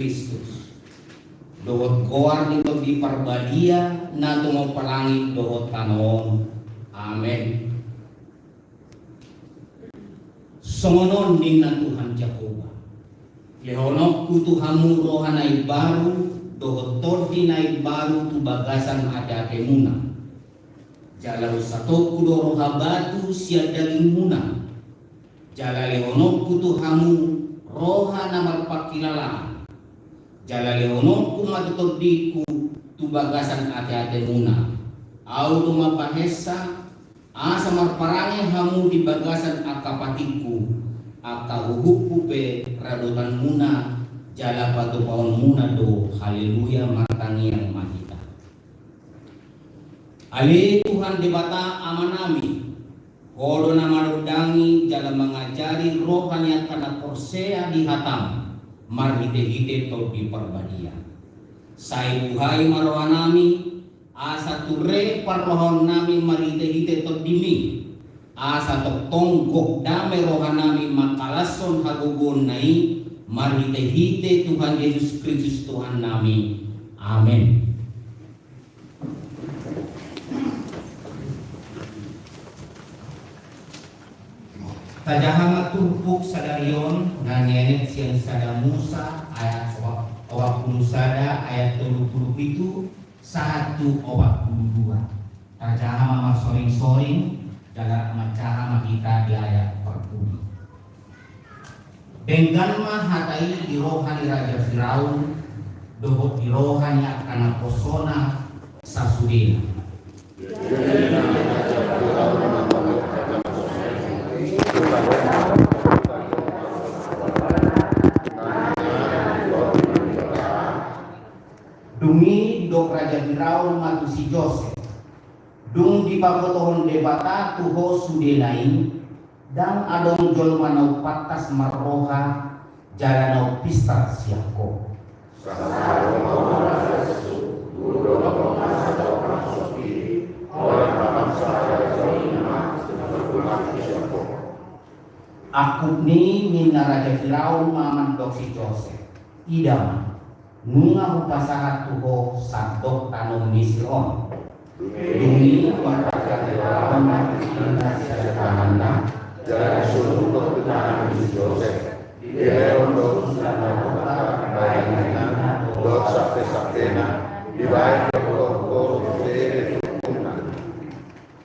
Kristus. Dohot goar nito di parbadia na tumapalangit dohot tanon. Amen. Songonon ning na Tuhan Jehova. Lehonok ku Tuhamu rohanay baru dohot todi nay baru tu bagasan ate muna. Jalalu sato ku doro habatu sia daging muna. Jala lehonok ku Tuhamu roha na magpakilalaan. Jala lehonok ku matutodiku tu bagasan ate muna. Au dumapahesa asa marparange hamu di bagasan akapatiku. Aka huhuku pe radotan muna jala patu paon muna do. Haleluya martani yang mahita. Ali Tuhan debata amanami. Kodo nama dodangi jala mengajari rohani kana porsea di hatam. Marhite-hite to di perbadia. Sai buhai marohanami asa ture parrohon nami marhite-hite to dimi. Asa to tonggok dame rohanami makalason hagugun nai marhite-hite Tuhan Yesus Kristus Tuhan nami. Amin. Tajahama tumpuk sadarion nangenet siang sada Musa ayat 20 sada ayat 37 1 22. Tajahama soring-soring dalam macahama kita di ayat 40. Dengan mah hatai di rohani Raja Firaun dohot di rohani akana posona sasudena. Dungi dok Raja Firaun matu si Joseph. Dung di pakotohon debata tuho sudenain dan adong jolma nau patas marroha jalanau pistar siako. Aku ni minna Raja Firaun maman dok si Joseph. Idam nunga hupasahat tuho sadok tanom mision. Dumi Raja Firaun minna sadakahanda jalan suruh kebenaran si Joseph. Dia untuk sana baik-baiknya dok sakte-saktena dibaik koko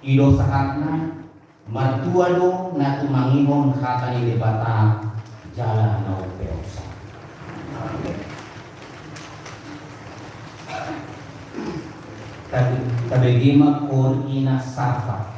ido saatna matua do na tumangihon hatani debata jalan nau peosa. Tabegima kor ina safa.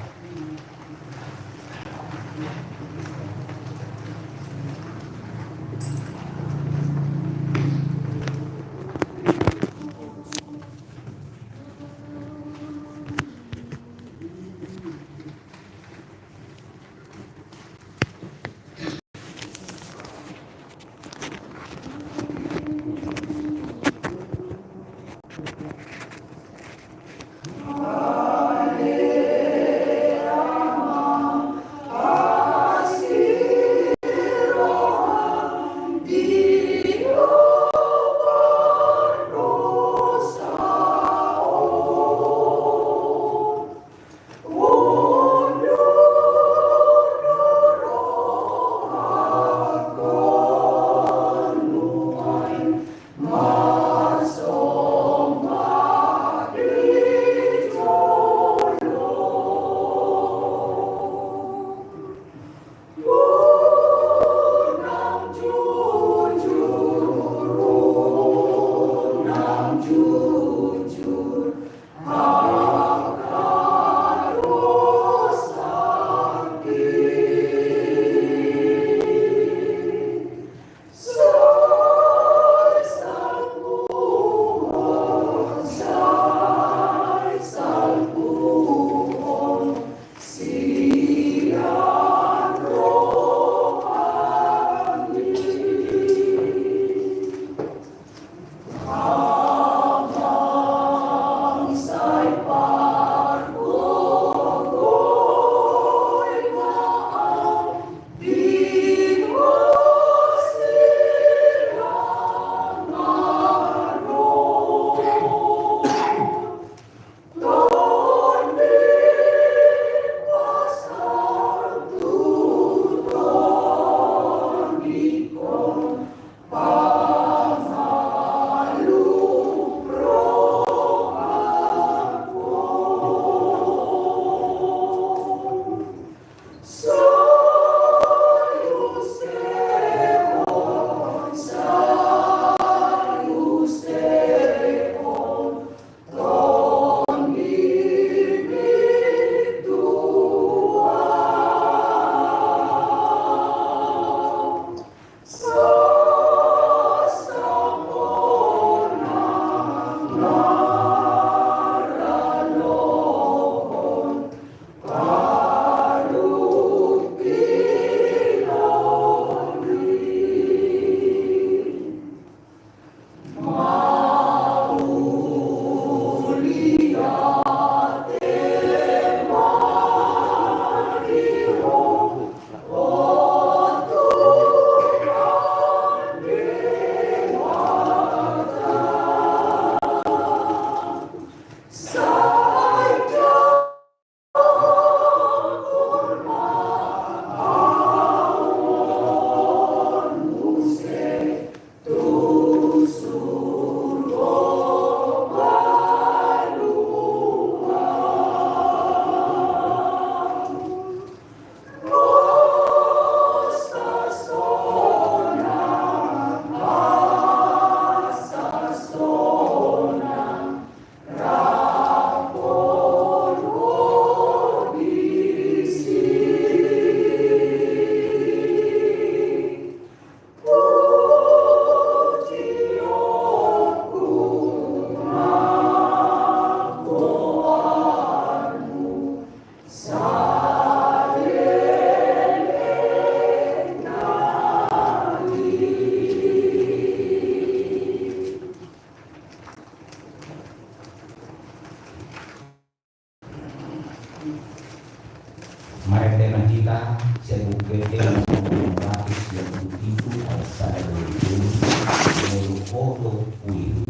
bodo uiruto.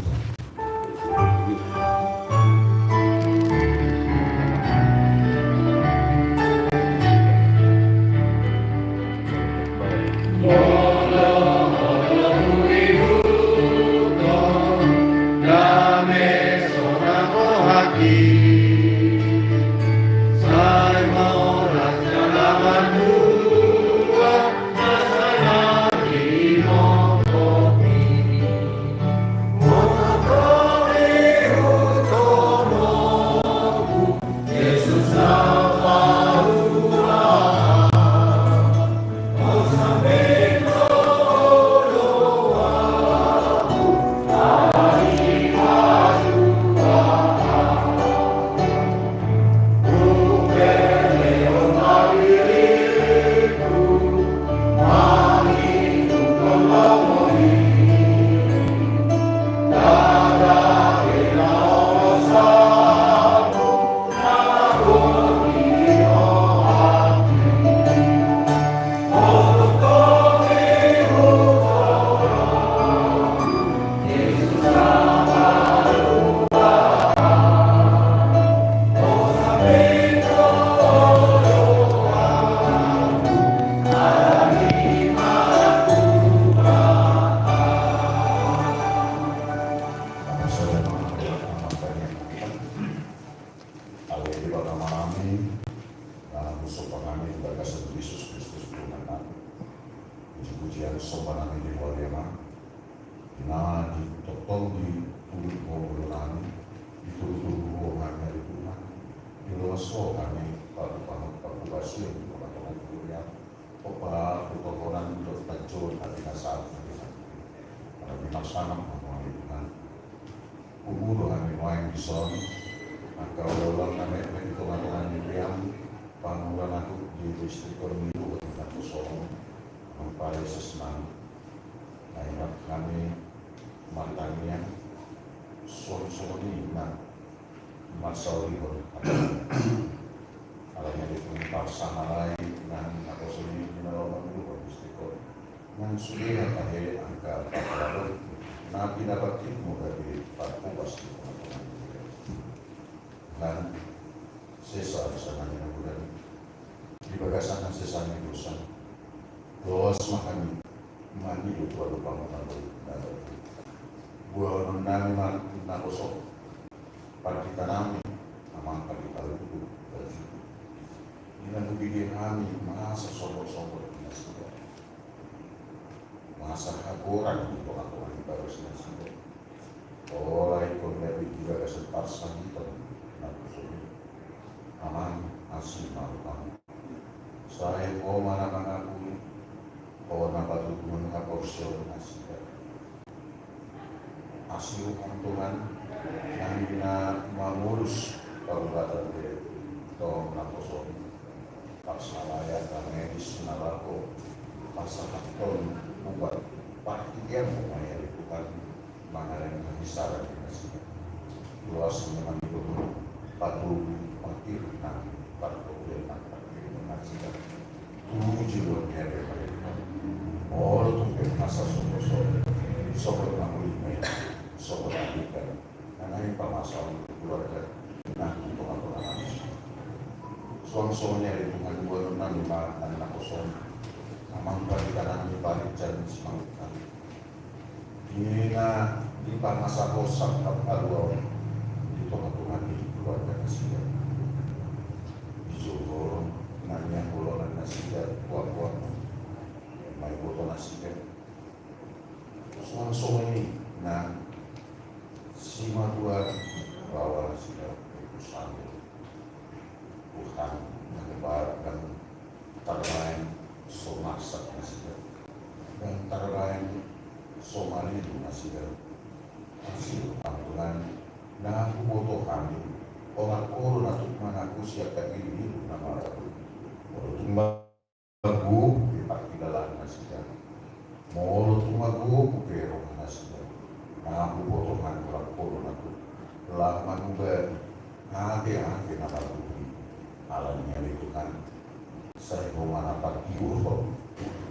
Saya mau manapat ibu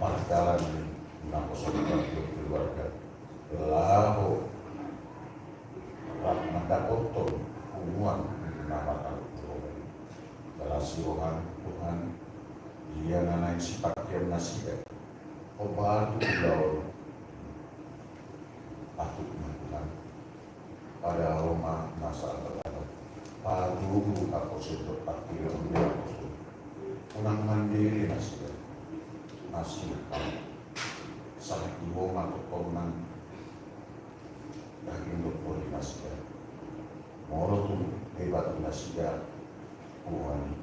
partalan na keluarga laho nagdapotol umuan nama Tuhan dalasirohan Tuhan dia nanay sipak yang nasikat o batu lawan atuk na Tuhan pada Roma nasa antara padugo ako sa ito pakirang niya ako unang mandiri nasikat sa iwo matutong ng daging doktor na siya. Moro itong iba't na siya kuhan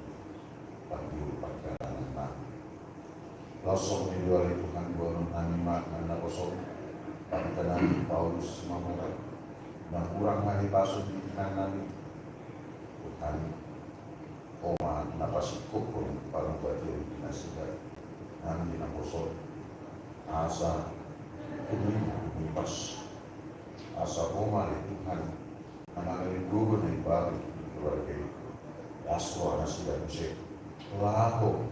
pag-iwo pagkakanan na. Lasok ni Luar Tuhan buwan namin makna na kosong pagkakanan ni Paulus mamurag na kurang mahibasod di kinan namin. Tuhan koma napasikop ko parang batin na siya namin dinakosong asa kumipas asa Roma ni Tuhan na mangaligugo na ibalik keluarga aswa na sila Jose laho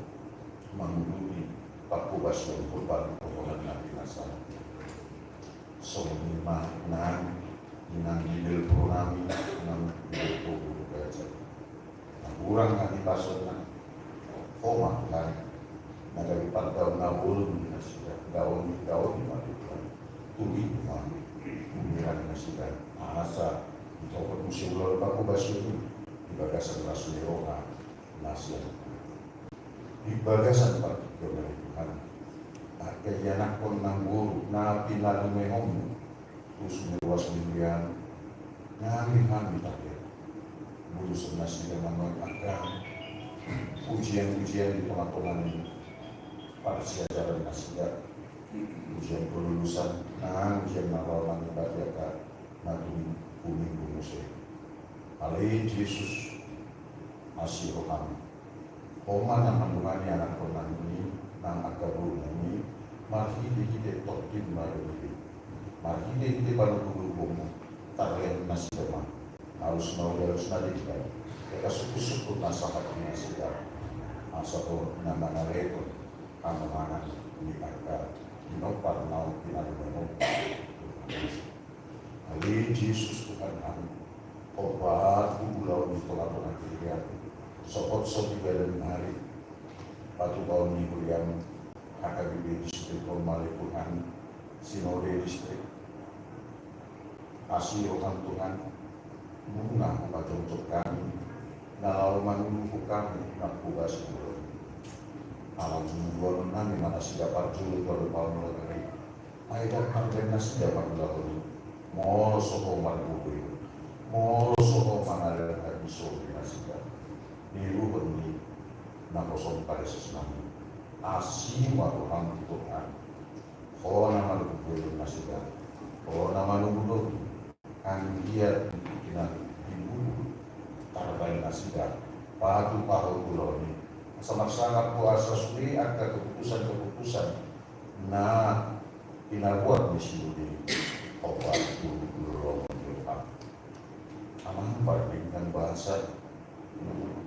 manguduni pagkubas ng kurban Tuhan na pinasa so lima na inang nilil po namin ng nilil po kaya nagurang nga ipasod na Roma Tuhan nagalipat daw na ulun na sila daon ni matutunan tuloy naman umiran na sila asa ito ko kung siya pa ko ba siya ibagasan na sulero na siya ibagasan pa ito na Tuhan at kaya anak ko ng guru na pinalumehong terus meruas mimpian ngari-ngari takdir bulus na sila naman akan ujian-ujian di tengah-tengah ini para siajaran nasihat ujian kelulusan ujian nawalan ibadah natun kuning bunuse alai Yesus asih rohani Oma yang mengumani anak korban ini nang akabur ini marhi dihide tokim baru ini marhi dihide baru dulu bomo targen nasihat harus mau harus nadi kita kita suku-suku nasihat nasihat asa ko nama nareto amanan di akar inopar nau pinalumeno ali Yesus Tuhan kami obat ulau di tengah-tengah kita sopot sopi badan hari patu tahun ni kuliam HKBP distrik Komale Tuhan Sinode distrik asirokan Tuhan bunga untuk kami nalau manunggu kami nakugas dulu alam mingguan nami mana siapa julu kalau mau negeri ayat harga siapa dulu mau sopo marbuku mau sopo mana ada bisa dinasikan niru beni nakosom pada sesnami asim waruham Tuhan oh nama lugu dinasikan oh nama lugu anggiat kinan ibu tarbain nasikan patu pahu buloni sangat puasa suri akan keputusan-keputusan na pinabuat di sini obat dulu amang perbincangan bahasa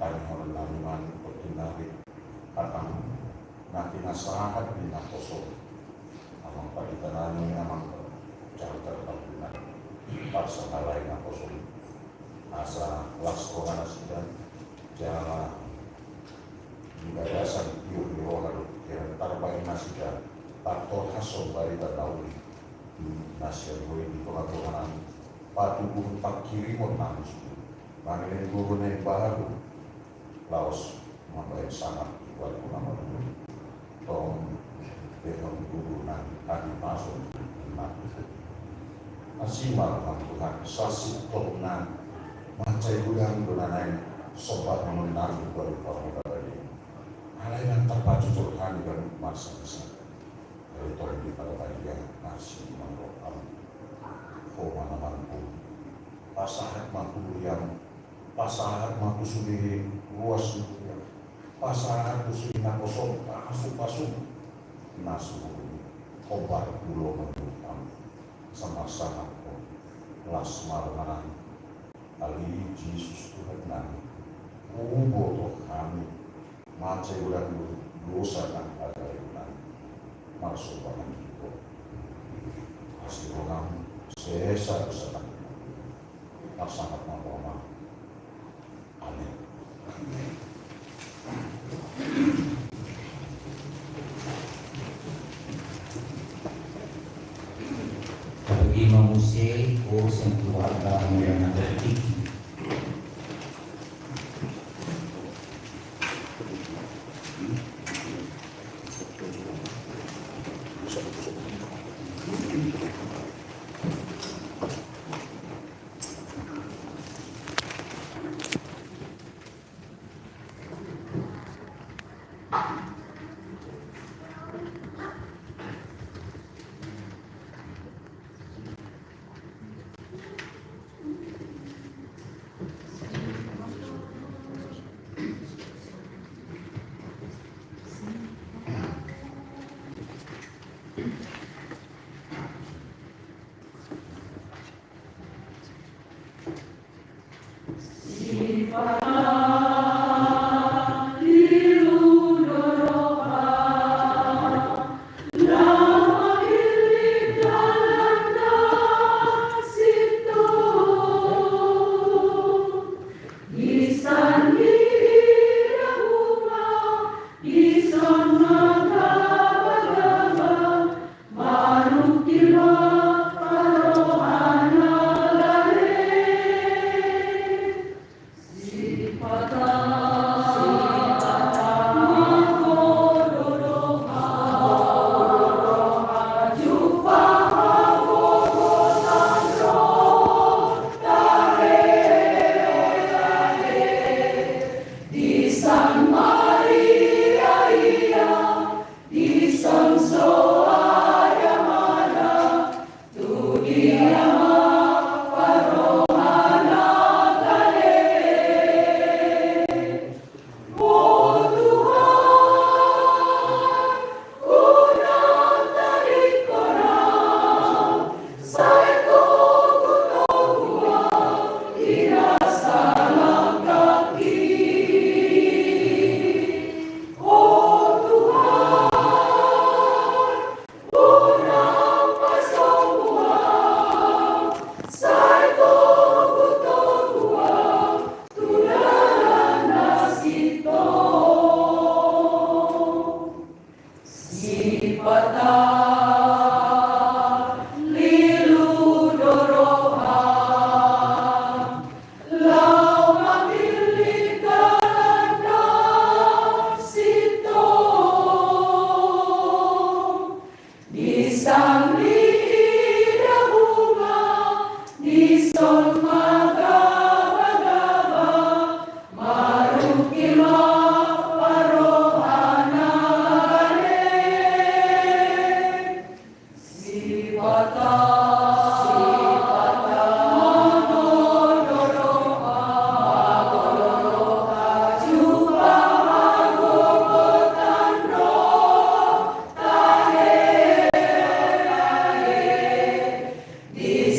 tanah naliman pertinari atang nanti nasahat di nakoso amang paritanani amang cara tertentu bahasa lain nakoso asa lasko nasidan jangan ibadasan yuk rohani yang tarbain nasidah taktor hasil dari tadawi nasihat gue di tengah-tengah patu bukan tak kiri mau nangis manilin guru yang baru laos membayar sangat buat nama dulu tong dengan guru nanti tadi masuk asimal Tuhan sasi tohnan mancai gudang donanai sobat mengenal dari kamu tadi hal yang terpacu Tuhan dan masa besar dari Tuhan di pada bagian nasi mendoam mana mampu pasahat mampu yang pasahat mampu sudah luas yang pasahat sudah kosong pasuk nasu obat pulau mendoam sama-sama las malam ali Yesus Tuhan nami ubo kami macai ulang dosa dan ada yang masuk bahan kita Kasih sesa dosa kami. Laksanat ng Roma. Amen. Bagi manusia, urus yang keluarga yang ngerti.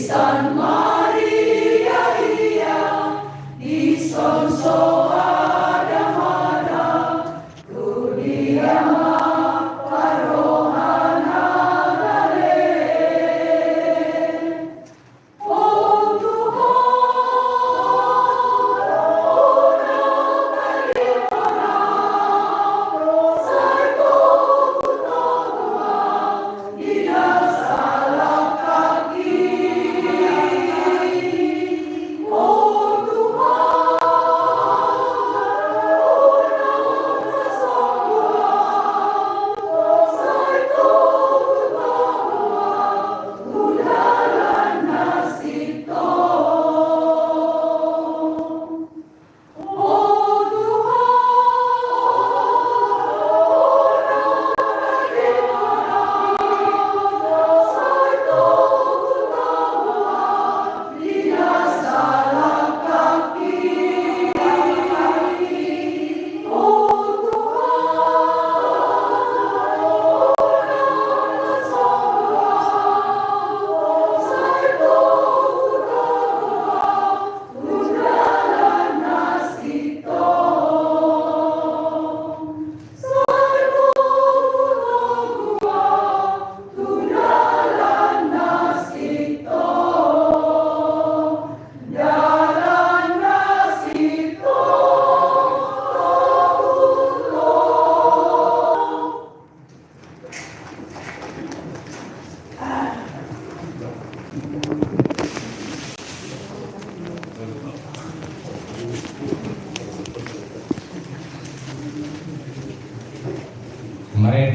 San Maria.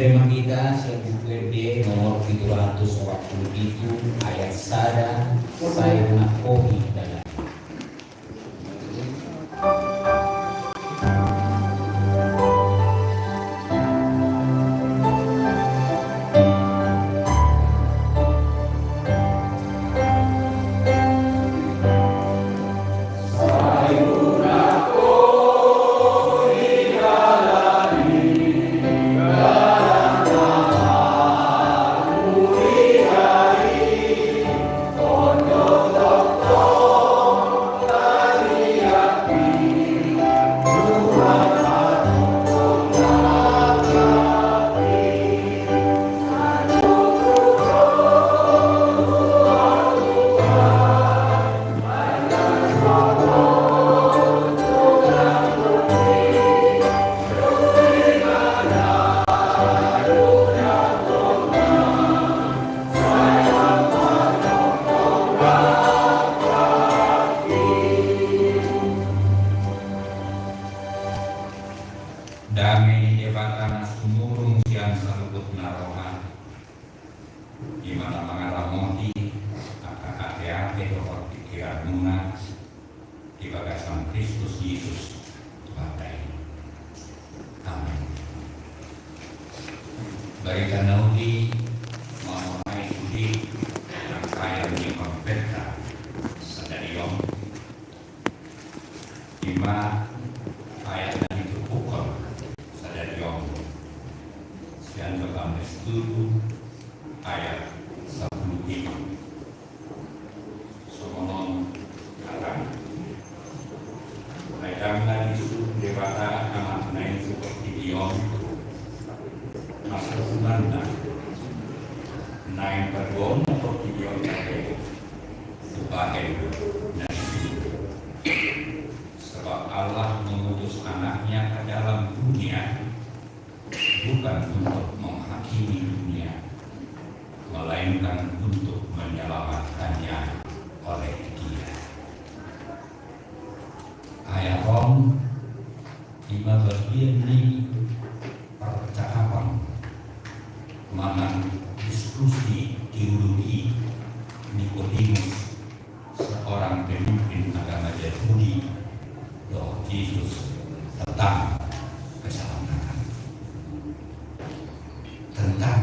tema kita CPD nomor 787 ayat 1 saya mengakohi dalam Dami Dewata Nasumurung Sian Salubut Narohan di mana mengalamoti akan hati-hati dokter pikiran muna di bagasan Kristus Yesus Tuhan. Amin. Berikan naudi mengenai studi yang kaya di konfeta sadarion lima ayat yang dipukul sadarion sian dalam studi ayat 10 Somonon akan Naikam lagi suruh dewata amat naik seperti dion masa semanda naik berbon seperti dion kake sebagai nasi sebab Allah mengutus anaknya ke dalam dunia bukan untuk menghakimi dunia melainkan untuk menyelamatkannya oleh Dia. Ayat Rom 5 bagian ini percakapan mana diskusi teologi Nikodemus seorang pemimpin agama Yahudi bahwa Yesus tentang keselamatan tentang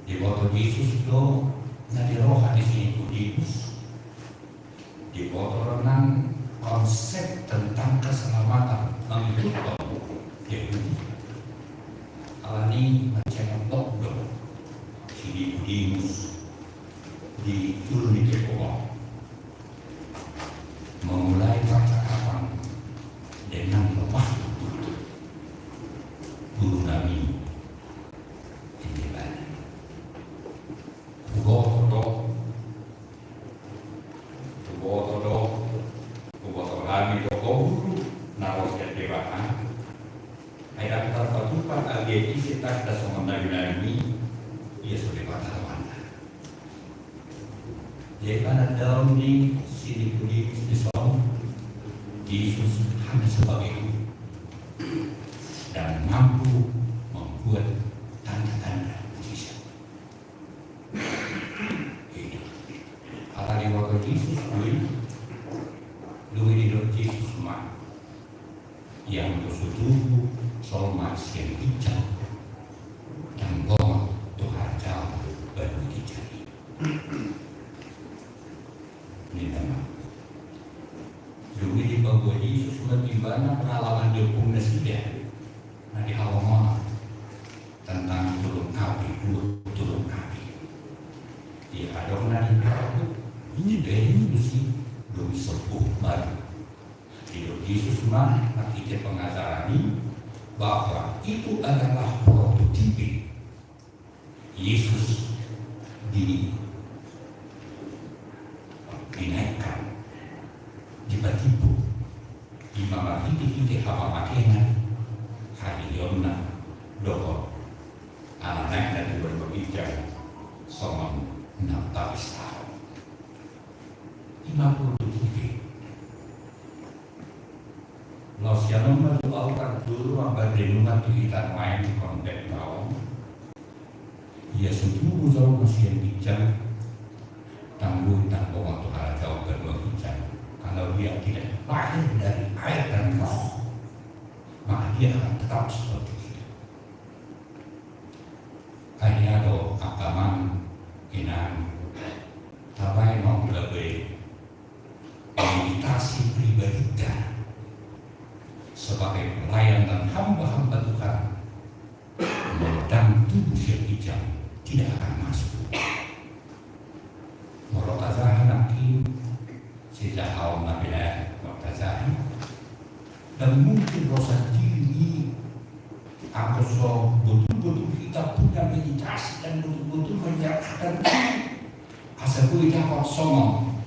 di waktu Yesus itu nadi roh di sini Nikodemus di waktu renang konsep tentang keselamatan mengikut Yahudi alani macam dokter si Nikodemus di turun di bawah memulai percakapan dengan lemah lembut guru Nabi dalam di sini pulih disau Yesus hanya sebagai guru dan mampu membuat tanda-tanda mujizat. Itu. Apa di waktu Yesus lui di Yesus mah yang bersetubuh solmas yang hijau yang bawah Tuhan jauh baru dicari. Ini nama. Dulu di bawah Yesus lebih banyak pengalaman dukung nasihat. Nah di halaman tentang turun api, turun api. Di adong nadi berapa? Ini dari sih belum sepuh baru. Hidup Yesus mah kita pengajarani bahwa itu adalah prototipe Yesus dinaikkan tiba-tiba di mana titik hawa makinan hari yona doho anak dari berbicara sama nafas tahun 50 titik lo Kalau siapa masuk awal dulu apa renungan tu kita main di konten bawah. Ia sendiri jauh masih yang bijak. Tangguh waktu hal jauh kedua bijak. Kalau dia tidak lahir dari air dan roh, maka dia akan tetap seperti itu. Hanya ada akaman inan tabai mau lebih meditasi pribadi sebagai pelayan dan hamba-hamba Tuhan dan tubuh yang bijak tidak akan masuk. Merotazah nakin sejak awal nabila merotazah dan mungkin rasa diri aku so betul-betul kita punya meditasi dan betul-betul menyerahkan asal kita dapat somong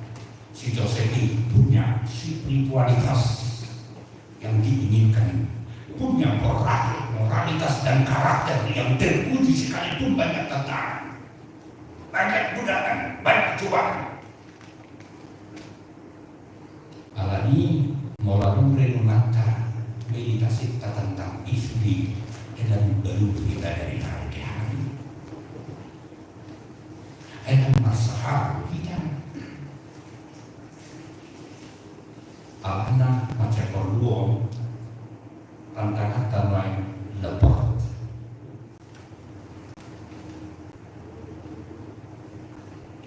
si Josephine punya spiritualitas yang diinginkan, punya moralitas dan karakter yang teruji sekalipun banyak tantangan, banyak godaan, banyak cobaan. Alani melalui renungan meditasi kita tentang isu di dalam baru kita dari hari ke hari. Ada masalah kita. Alana macam perlu tantangan lain lepas.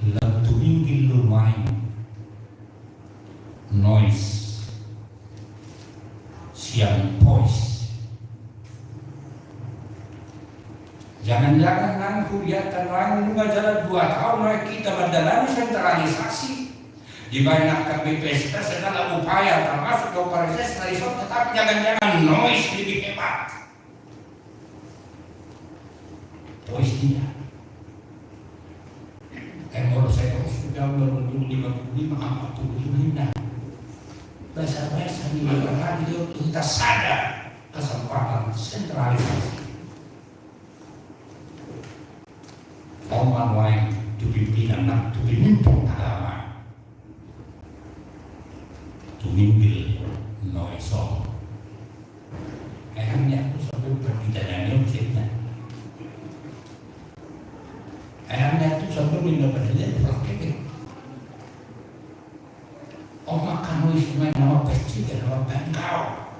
Lalu tinggi lumayan noise siang voice. Jangan-jangan nanti kelihatan lain juga jalan 2 tahun lagi kita menjalani sentralisasi. Di banyak KPPS segala upaya termasuk operasi resort, tetapi jangan-jangan noise lebih hebat. Noise tidak. Menurut saya sudah menuju 55 bahasa-bahasa di radio kita sadar kesempatan sentralisasi. Oman lain itu pimpinan nak itu pemimpin agama. Tumimbil noiso. Ayahnya tu sampai perbicaraan maksudnya. Ayahnya tu sampai mendapat dia berkata, oh makan nois main nama peci dan nama bengkau.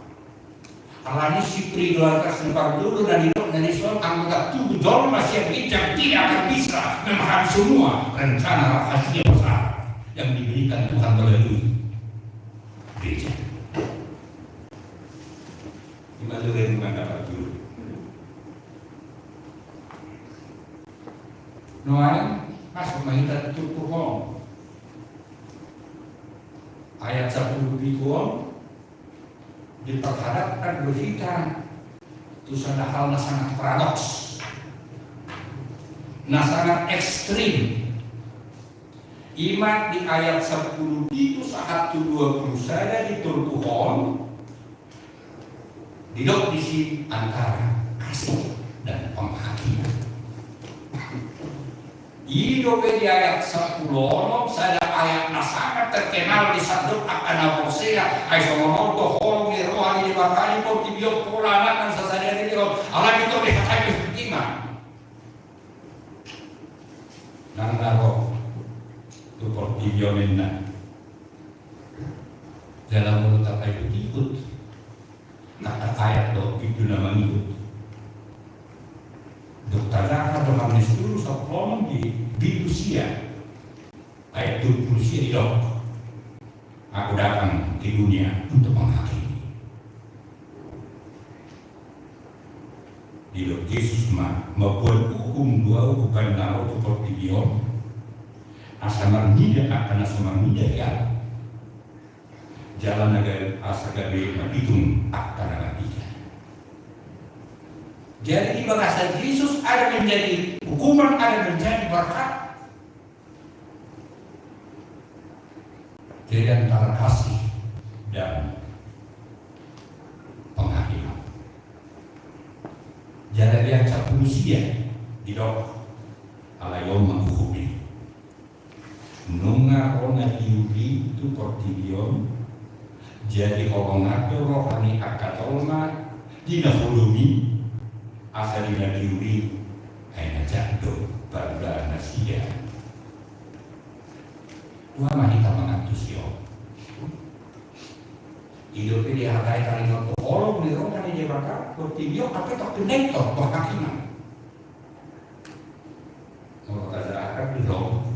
Alani si keluarga sempat dulu dan hidup dari soal anggota tubuh dol masih yang bijak tidak akan bisa memahami semua rencana rahasia besar yang diberikan Tuhan melalui gereja. Gimana renungan dapat dulu? Noai masuk menghindar itu bohong. Ayat 10 diperhadapkan berita itu ada hal sangat paradoks, sangat ekstrim. Iman di ayat 10 itu saat 20 saja diturbuhon didok di sini antara kasih dan penghakiman. Hidup di ayat 10 saya ayat sangat terkenal di satu akan Hosea ayat 10 tohong rohani dibakali portibio pola anak sasaran ini Allah itu dikatakan beriman. Nang naro tu portibio menna dalam mulut apa itu ikut kata ayat do itu nama ikut Dokter Zaka Yohanes dulu sebelum di Rusia ayat 20 di dok aku datang di dunia untuk menghakimi. Di dok Yesus membuat hukum dua bukan naruh seperti dia asal tidak akan asal tidak jalan agar asal gabe hitung akan agar tidak. Jadi di bahasa Yesus ada menjadi hukuman, ada menjadi berkat. Jadi antara kasih dan penghakiman. Jadi dia capusia di dok ala yom menghukumi. Nunga ona diudi itu kortilion Jadi kalau ngatur rohani akatolma dina hulumi asalina diuri aina jatuh pada nasia. Tuhan mahita mengantusio. Hidup ini hargai kali noto orang di rohani dia bakal bertibio tapi tak kenektor berhakiman. Kalau tak akan belum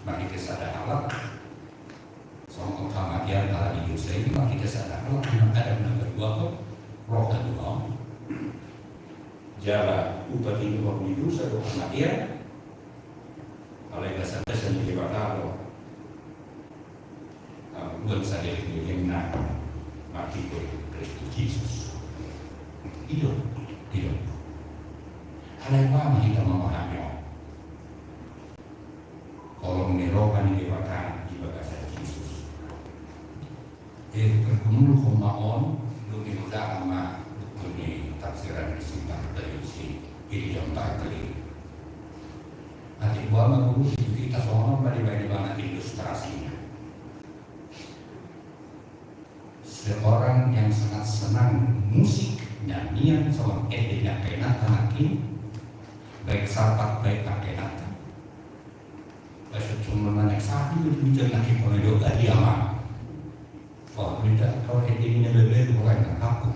mahita sadar alat. Soal kematian dalam hidup saya ini kita sadar kalau ada yang kedua kok roh kedua jalan upati roh hidup saya roh kematian kalau yang sampai saya jadi bakal buat saya yang nak mati Kristus Yesus hidup hal yang mana kita memahami kalau menerokan di bakal di bagasi berkumul kumaon lumi muda ama lumi tafsiran disimpang dari si idiom takli. Nanti gua mengguru itu kita soal bagi-bagi banget ilustrasinya. Seorang yang sangat senang musik nyanyian sama edenya kenata nakin baik sahabat baik kenata. Baik cuma naik sapi itu bicara nakin kalau doa dia mah. Oh, tidak, kalau ini lebih bukan aku.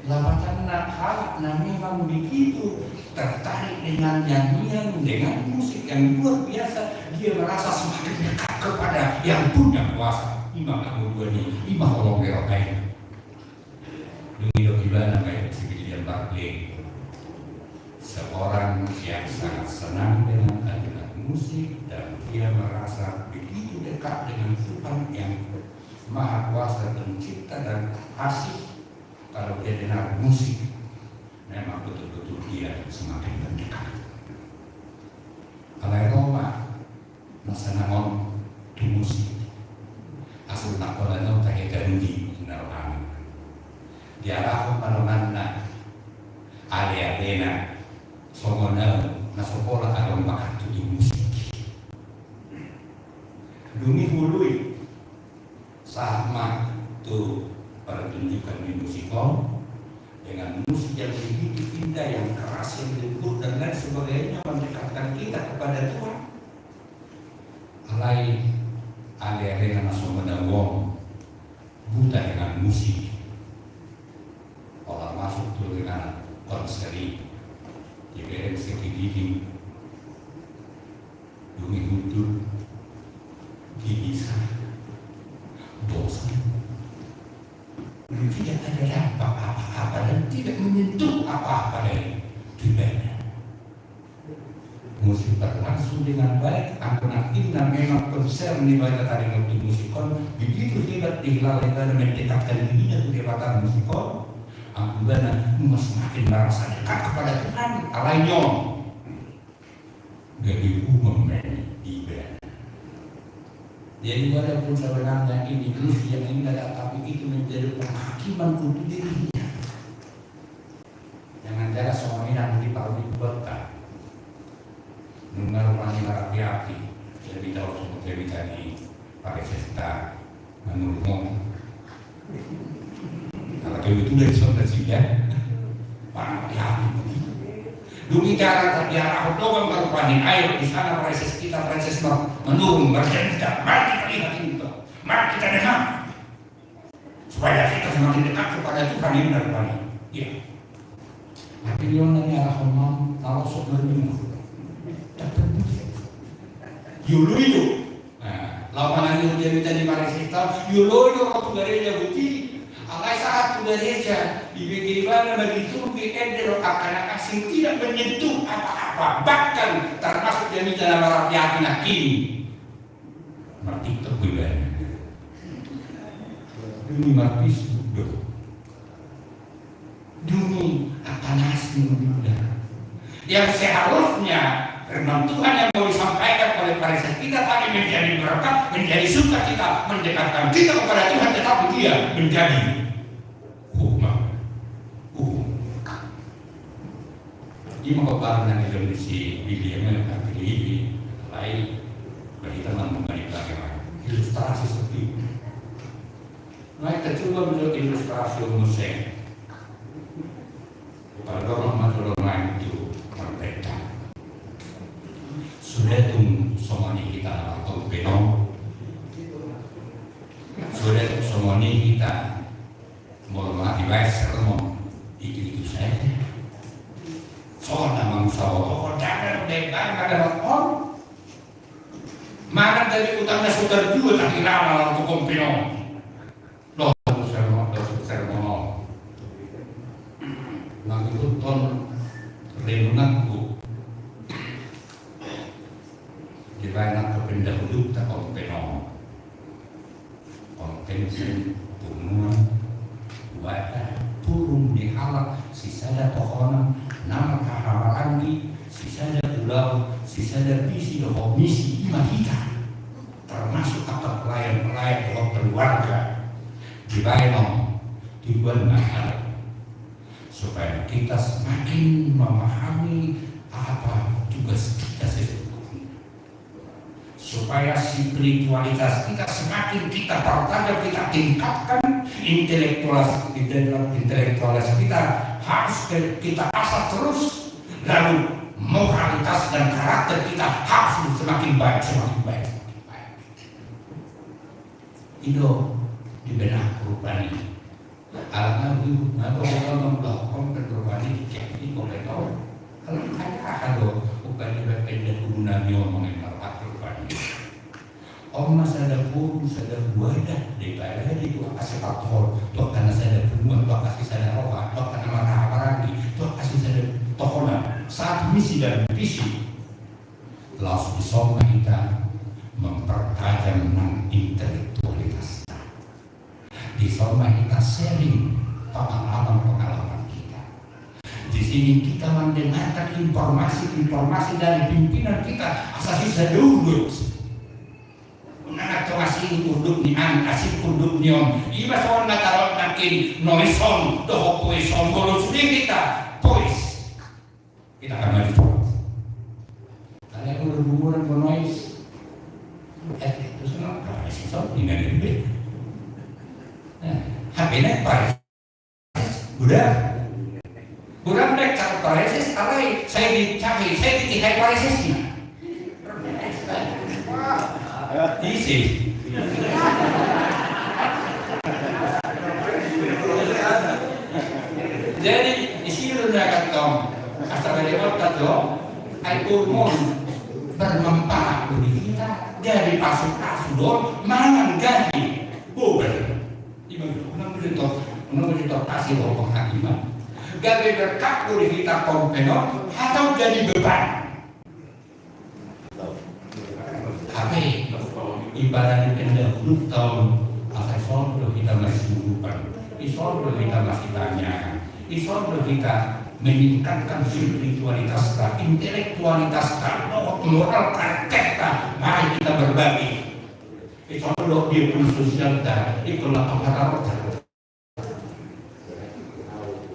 Lawatan nakal, memang begitu tertarik dengan nyanyian, dengan musik yang luar biasa. Dia merasa semakin dekat kepada yang punya kuasa. Imam Abu Dhani, Imam Allah Merokai. Demi dokiban namanya Sibili Bakli. Seorang yang sangat senang dengan alunan musik dan dia merasa begitu dekat dengan Tuhan yang Maha Kuasa Pencipta dan Asih. Kalau dia dengar musik, memang betul-betul dia semakin mendekat. Kalau Roma, masa namon tu musik, asal tak boleh tahu tak hegarudi naruhan. Dia rakyat mana alea-alena, somona nasokola alam bakat tu musik. Dumi hului sama tu pertunjukan di musikal dengan musik yang begitu indah, yang keras, yang lembut dan lain sebagainya mendekatkan kita kepada Tuhan. Alai alih-alih nasional wong buta dengan musik, orang masuk tu dengan konseri di BM Sekididi, Dumi Hudur, bisa bosan, tidak ada dampak apa-apa dan tidak menyentuh apa-apa dari tujuannya. Musik berlangsung dengan baik, anak indah memang konser dibaca tadi waktu musikon begitu hebat dihilalkan dan mendekatkan dirinya ke kehebatan musikon. Aku benar semakin merasa dekat kepada Tuhan. Alainya jadi umum ibadah. Jadi walaupun sebenarnya ini musik yang indah, tapi itu menjadi penghakiman untuk dirinya. Jangan jaga suaminya nanti kalau dibuatkan mengarungi rakyat, lebih tahu semua lebih tadi pakai sesta menurut kalau itu dari suatu sida, rakyat demi cara terbiara doang kalau panen air di sana proses kita proses menurun berjenjang. Mari kita lihat itu, mari kita dengar supaya kita semakin dekat kepada Tuhan yang benar. Iya. Tapi yang nanya rahman kalau sok berminggu, yulu itu. Nah, lawan yang dia minta di Malaysia, yulu itu waktu gereja bukti. Alai saat tu gereja di bagaimana begitu eder akan asing tidak menyentuh apa-apa, bahkan termasuk yang minta nama rakyat kini mati terbelan demi mati sudah demi akan asing muda yang seharusnya firman Tuhan yang mau disampaikan oleh para kita tadi menjadi berkat, menjadi sukacita, mendekatkan kita kepada Tuhan, tetapi dia menjadi ini mengkobarkan Indonesia William yang pilih lain bagi teman-teman bagaimana ilustrasi seperti Kita coba buat ilustrasi musik. Kalau orang itu merdeka. Sudah tung somani kita atau penong. Sudah tung somani kita mau mati sermon itu saja. Soalnya manusia jangan dekat ada orang. Mana dari utangnya sudah dua tak kira untuk kompeno. Loh, sermon. Nang itu ton renunganku. Di banyak pendahulu tak kompeno. Kontensi pembunuhan, wadah, turun di halak, sisada tokonan, nama kahabaran di, sisada pulau, sisada visi komisi ima kita, termasuk apa pelayan-pelayan keluarga di Bayanong, tujuan mahal, supaya kita semakin memahami apa tugas kita sesungguhnya, supaya spiritualitas kita semakin kita pertajam, kita tingkatkan intelektualitas kita harus kita asah terus, lalu moralitas dan karakter kita harus semakin baik. Itu di benak rupanya. Alhamdulillah, orang melakukan perubahan jadi boleh tahu. Kalau ada upaya berpindah guna ngomongin apa rupanya. Om ada pun, ada wadah di daerah itu kasih faktor, tuh karena saya ada bunga, tuh kasih saya roha, tuh karena marah lagi, tuh kasih saya tokonan. Saat misi dan visi, langsung disoma kita mempertajam intelektualitas. Disoma kita sharing pengalaman kita. Di sini kita mendengarkan informasi dari pimpinan kita asal sisa dulu. Nang masih kuduk ni asik kuduk ni om. Iba soal nakarot nakin noison doh poison golo sudah kita pois. Kita akan maju. Kalian udah berumuran bernoise. Itu semua kalau sih so ini ada lebih. HP-nya Paris. Udah mereka Paris alai saya dicari, saya ditikai Parisnya. Easy. Jadi di sini sudah kata asal dari waktu itu, aku mau bermanfaat bagi kita. Jadi pasuk mangan gaji, bukan? Menurut kasih lopong hakiman. Gaji berkat bagi kita kompenor atau jadi beban. Tapi ibarat pendahulu tahun asal soal kita masih bukan, isol kita masih tanya, isol kita meningkatkan spiritualitas kita, intelektualitas kita, moral karakter, mari kita berbagi. Isol dia pun sosial kita, itulah apa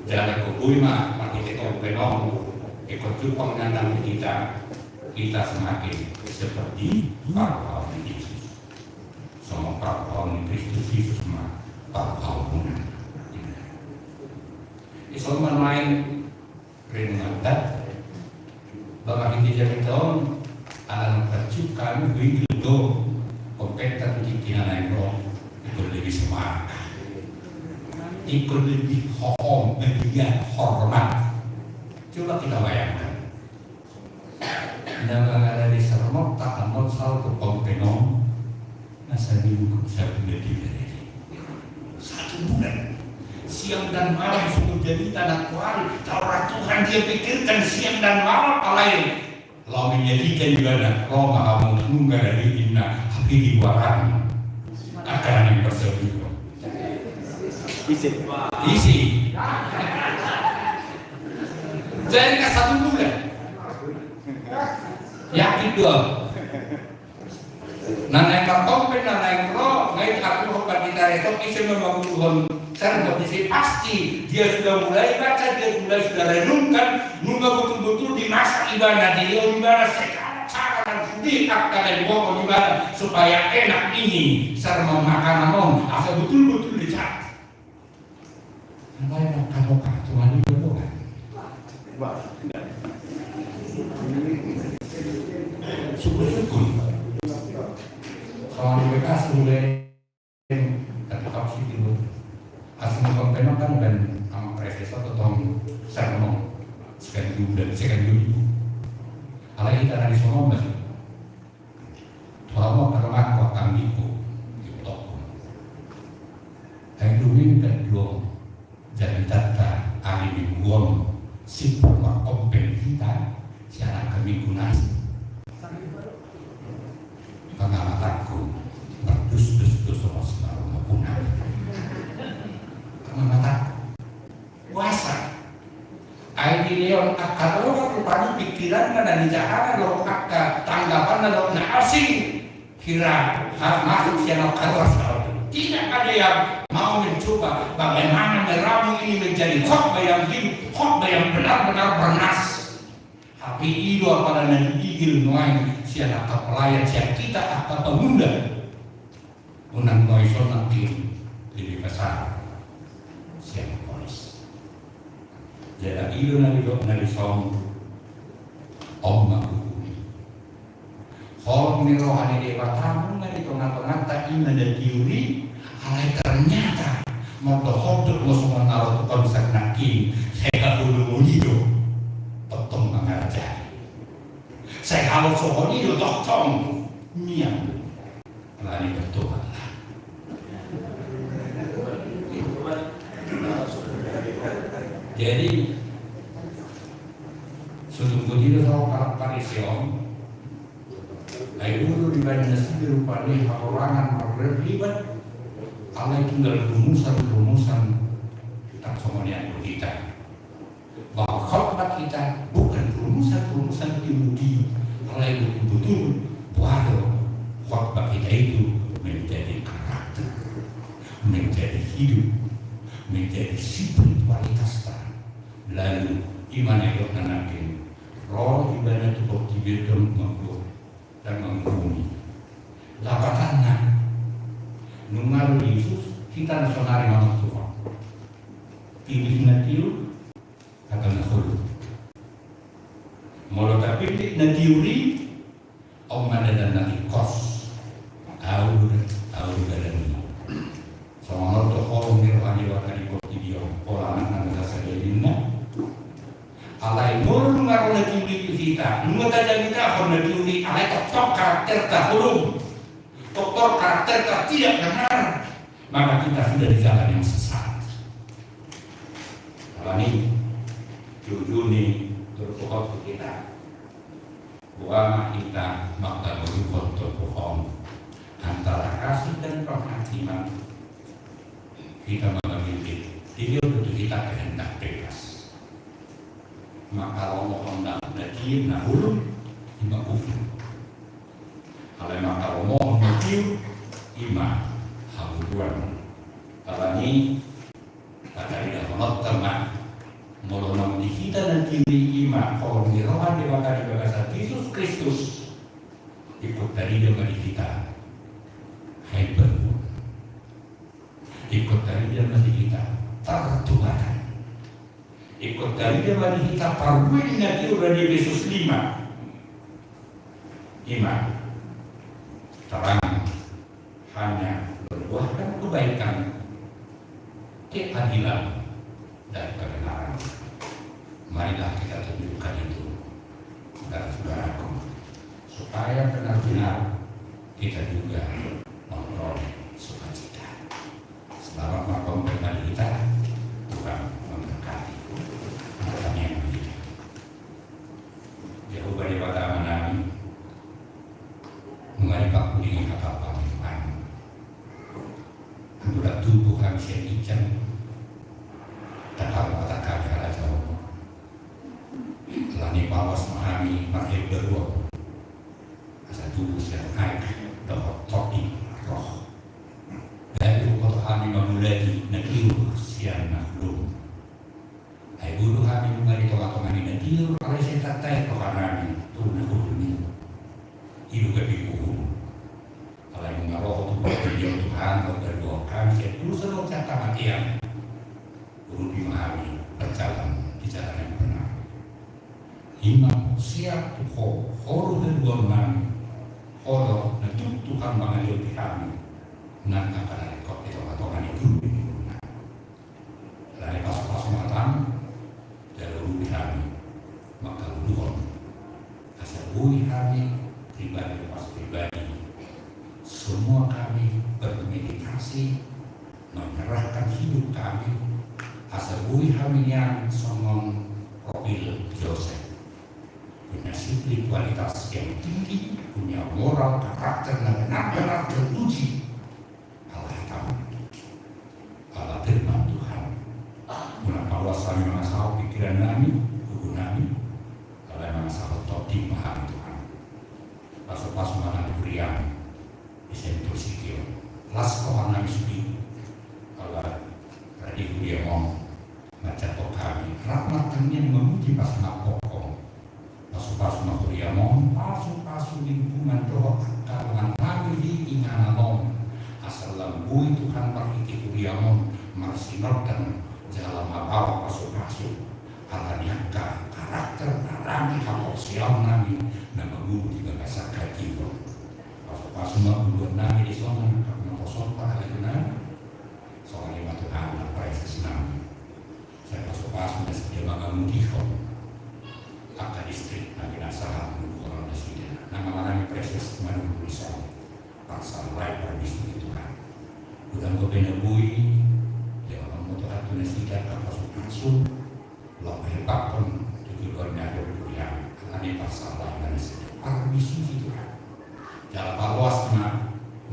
jangan kubui mari kita benong, ikut jupang nandang kita semakin seperti para Yesus, sama para Kristus Yesus sama para pengguna. Isoman lain renungan bahwa kita jadi tahun alam terciptaan begitu kompeten kita naik roh ikut lebih semangat, ikut lebih hohom, lebih hormat. Coba kita bayangkan. Nama ada di sermon tak amal sal ke kompenom nasa minggu satu bulan siang dan malam sungguh jadi tanah kuari Taurat Tuhan dia pikirkan siang dan malam lain lalu menjadikan ibadah Roma kamu tunggu dari inna tapi di warang akan yang bersedia isi jadi ke satu bulan yakin dua nanai kartompen nanai roh ngai aku hobat kita resok isi membangun serba di pasti dia sudah mulai baca, dia sudah renungkan nunggu betul-betul di masa ibadah dia ibadah segala cara dan diakkan di bawah ibadah supaya enak ini serba makanan asal betul-betul dicatat Alay kanoka Tuhan itu doang. Syukur-syukur. Soal mereka mulai tetap sih dulu. Asal komponen kan dan sama presiden atau sermon sekian dan sekian dulu. Alay kita dari sono masih. Tuhan mau kerana kau kambingku gitu. Yang dulu dan dua jadi data hari mingguan sipur kompen kita siaran kami gunas. Pengamatanku berdus-dus sama sebaru mapunah. Pengamatan puasa. Aidi leon akal orang rupanya pikiran dan jahat loh akal tanggapan loh asing kira harus masuk siapa kalau tidak ada yang mau mencoba bagaimana meramu ini menjadi khotbah yang hidup, khotbah yang benar-benar bernas. Tapi itu pada nanti igil noai siapa pelayan siapa kita apa pemuda unang noai sonakin lebih besar siapa polis. Jadi itu nanti dok nanti som om aku. Kalau rohani dewa tamu nanti tengah-tengah tak iman dan teori, alai ternyata mau terhodok mau semua naruh tukar bisa nakin. Saya kalau mau hidup, totong mengajar. Saya kalau soal hidup totong niam, lari bertuhan. Jadi sudah begitu soal karakterisasi. Dulu di badan nasi rupanya hakorangan berlibat, alai tinggal rumusan tentang semuanya kita. Bahwa khotbah kita bukan rumusan teologi, alai betul-betul bahwa khotbah kita itu menjadi karakter, menjadi hidup, menjadi spiritualitas. Lalu iman itu nanakin roh ibadah itu bertibir dan menghuni. Lapatannya nungalu Yesus kita nasional nama Tuhan. Pilih natiu kata nakulu. Molo tapi pilih natiuri om ada dan nanti kos. Aur dan ini. Soalnya tu orang mirwani wakari boti dia pola anak rasa jadinya. Alai mulu ngaruh natiuri kita. Nungut aja kita kon natiuri alai tok karakter dahulu. Tok karakter tidak benar. Maka kita sudah di jalan yang sesat. Kalau ini jujur nih terpokok kita. Buang kita maka berubah terpokok antara kasih dan perhatian. Kita memilih dia untuk kita kehendak bebas. Maka Allah hendak nadir nahulu ima kufur. Kalau maka Allah nadir ima habuduan. Kalau ini kata tidak menotama melonong di kita dan kiri ima kalau dirohan dibakar di bahasa Yesus Kristus ikut dari dia bagi kita hebat, ikut dari dia bagi kita tertuakan, ikut dari dia bagi kita parbuin nanti udah di Yesus 5 ima terang hanya berbuahkan kebaikan, keadilan dan kebenaran. Marilah kita tunjukkan itu, saudara-saudaraku, supaya benar-benar kita juga memperoleh sukacita. Selamat makom kembali kita, Tuhan memberkati. Amin. Jauh daripada menami, mengenai Pak Kuding kata Pak Tuhan. Anggota tubuh kami sedikit. Tetap katakan kala jauh. Lani bawas memahami mahir beruang. Asa tubuh yang naik dapat topi roh. Dari ukut kami memulai nakiru siang naklum. Hai guru kami mengari tengah-tengah ini nakiru. Kalau saya tatai tokan kami tuh naklum ini. Hidup kepiku. Kalau yang mengaruh tubuh beliau Tuhan kalau dari doa kami saya terus sedang cakap matian. Guru memahami berjalan di jalan yang benar. Imam siap tuh horo dan nami, horo dan Tuhan mengalir di kami. Nang akan rekod itu atau ngani guru ini. Dari pas-pas matang, dari guru kami, maka luhur. Asal bui kami pribadi lepas pribadi. Semua kami bermeditasi, menyerahkan hidup kami. Asal bui kami yang songong profil Joseph. Punya spiritualitas yang tinggi, punya moral, karakter yang benar-benar teruji. Allah tahu, Allah firman Tuhan. Mengapa Allah selalu mengasah pikiran kami, tubuh kami, Allah mengasah topik paham Tuhan. Pas-pas malam diberian, disentuh sikil, las kawan kami sudi, Allah tadi dia mau ngacatok kami, rahmatnya memuji pas ngapokong. Pasu-pasu mahuriamon, pasu-pasu lingkungan doa kalangan kami di ingaналом. Asal lembui Tuhan perhiti huriamon, marsinor dan jalan mabawa pasu-pasu. Alaniaka karakter narami kapal siang nami, nama guru di bagasa kajiwa. Pasu-pasu mahuriamon nami di sana, karena kosong pada lagi soalnya batu anak proses nami. Saya pasu-pasu dan sedia bangun dihom. Akta distrik na pinasahan ng Koron na Sida na mamarami preses manunong isang paksal right permission itu kan. Udang ko pinabuhi, lewat motor na Sida kapasok-pasok, lalu hepakon tujuan na Durian, alani paksal right na Sida. Permission itu kan. Jalan paluas na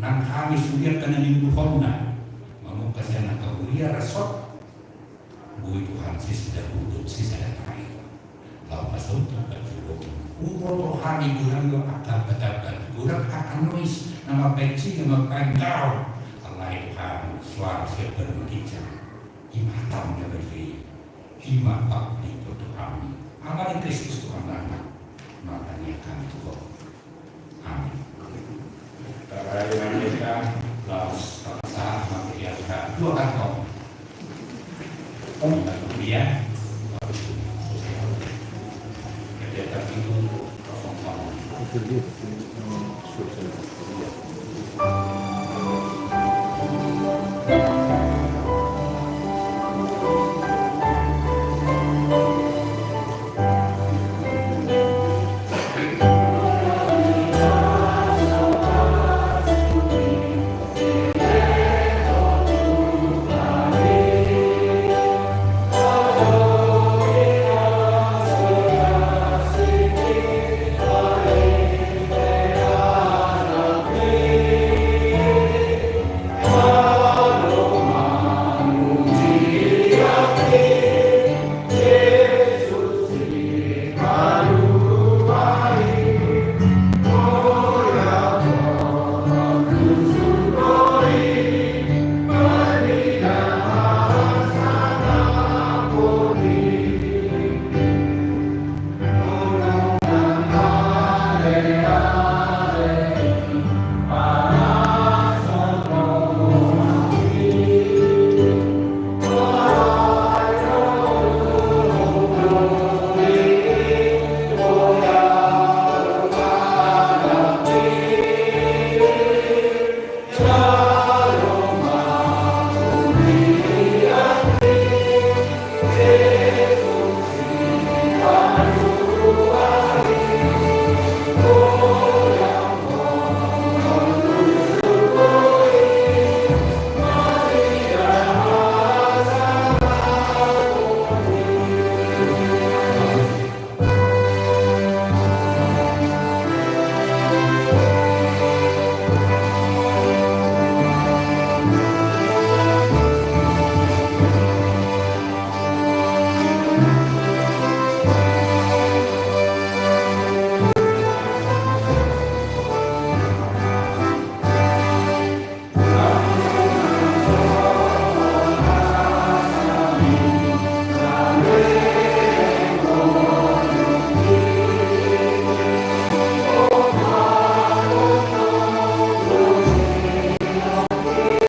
nang kami suriat ka na ninuhon na, mamukasya na kaburia resort, buhi Tuhan si Sida udut si Sida tayo. Lalu pasal itu berjubung Urotohani gurang yo akal bedabat gurang akan nulis nama benci nama pengkau Allah Tuhan suara siap bermujizat imatam ya beri iman bakti untuk kami amal Kristus Tuhan anak makanya kami Tuhan amin. Para dengan kita laus bangsa material dua kantong dan kemudian itu